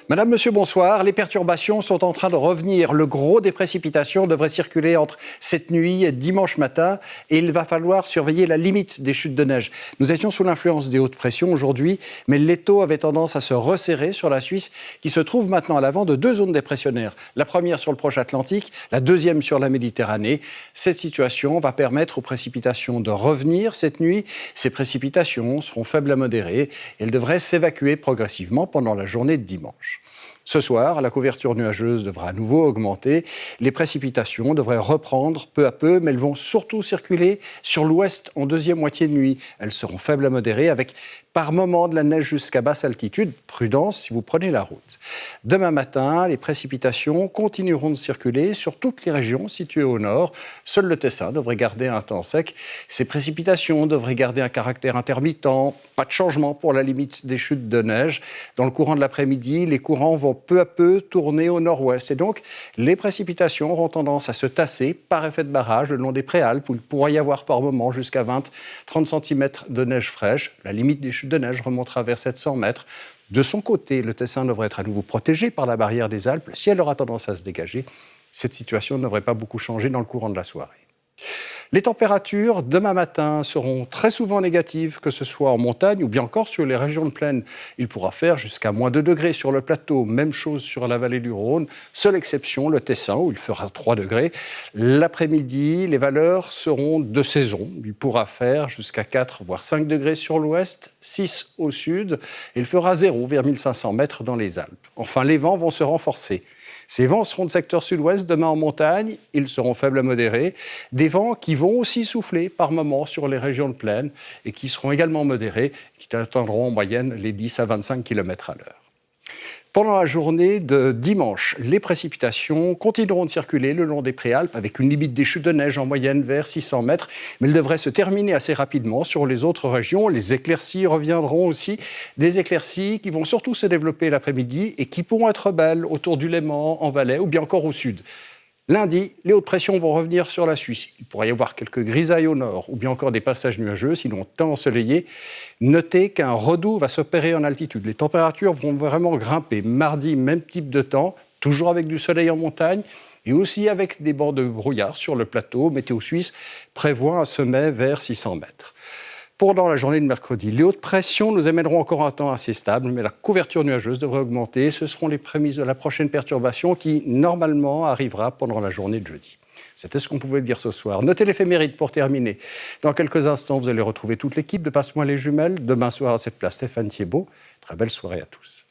Madame, Monsieur, bonsoir. Les perturbations sont en train de revenir. Le gros des précipitations devrait circuler entre cette nuit et dimanche matin et il va falloir surveiller la limite des chutes de neige. Nous étions sous l'influence des hautes pressions aujourd'hui, mais l'étau avait tendance à se resserrer sur la Suisse qui se trouve maintenant à l'avant de deux zones dépressionnaires. La première sur le proche Atlantique, la deuxième sur la Méditerranée. Cette situation va permettre aux précipitations de revenir cette nuit. Ces précipitations seront faibles à modérées. Elles devraient s'évacuer progressivement pendant la journée de dimanche. Ce soir, la couverture nuageuse devra à nouveau augmenter. Les précipitations devraient reprendre peu à peu, mais elles vont surtout circuler sur l'ouest en deuxième moitié de nuit. Elles seront faibles à modérées avec par moments de la neige jusqu'à basse altitude. Prudence si vous prenez la route. Demain matin, les précipitations continueront de circuler sur toutes les régions situées au nord. Seul le Tessin devrait garder un temps sec. Ces précipitations devraient garder un caractère intermittent. Pas de changement pour la limite des chutes de neige. Dans le courant de l'après-midi, les courants vont peu à peu tourner au nord-ouest. Et donc, les précipitations auront tendance à se tasser par effet de barrage le long des préalpes où il pourrait y avoir par moment jusqu'à 20-30 cm de neige fraîche. La limite des chutes de neige remontera vers 700 mètres. De son côté, le Tessin devrait être à nouveau protégé par la barrière des Alpes. Si elle aura tendance à se dégager, cette situation ne devrait pas beaucoup changer dans le courant de la soirée. Les températures, demain matin, seront très souvent négatives, que ce soit en montagne ou bien encore sur les régions de plaine. Il pourra faire jusqu'à moins 2 degrés sur le plateau. Même chose sur la vallée du Rhône. Seule exception, le Tessin, où il fera 3 degrés. L'après-midi, les valeurs seront de saison. Il pourra faire jusqu'à 4, voire 5 degrés sur l'ouest, 6 au sud. Il fera 0 vers 1500 mètres dans les Alpes. Enfin, les vents vont se renforcer. Ces vents seront de secteur sud-ouest, demain en montagne, ils seront faibles à modérés. Des vents qui vont aussi souffler par moments sur les régions de plaine et qui seront également modérés, qui atteindront en moyenne les 10 à 25 km à l'heure. Pendant la journée de dimanche, les précipitations continueront de circuler le long des préalpes avec une limite des chutes de neige en moyenne vers 600 mètres, mais elles devraient se terminer assez rapidement sur les autres régions. Les éclaircies reviendront aussi, des éclaircies qui vont surtout se développer l'après-midi et qui pourront être belles autour du Léman, en Valais ou bien encore au sud. Lundi, les hautes pressions vont revenir sur la Suisse. Il pourrait y avoir quelques grisailles au nord ou bien encore des passages nuageux, sinon temps ensoleillé. Notez qu'un redout va s'opérer en altitude. Les températures vont vraiment grimper. Mardi, même type de temps, toujours avec du soleil en montagne et aussi avec des bancs de brouillard sur le plateau. Météo Suisse prévoit un sommet vers 600 mètres. Pendant la journée de mercredi, les hautes pressions nous amèneront encore un temps assez stable, mais la couverture nuageuse devrait augmenter. Ce seront les prémices de la prochaine perturbation qui, normalement, arrivera pendant la journée de jeudi. C'était ce qu'on pouvait dire ce soir. Notez l'éphéméride pour terminer. Dans quelques instants, vous allez retrouver toute l'équipe de Passe-moi les jumelles. Demain soir, à cette place, Stéphane Thiebaud. Très belle soirée à tous.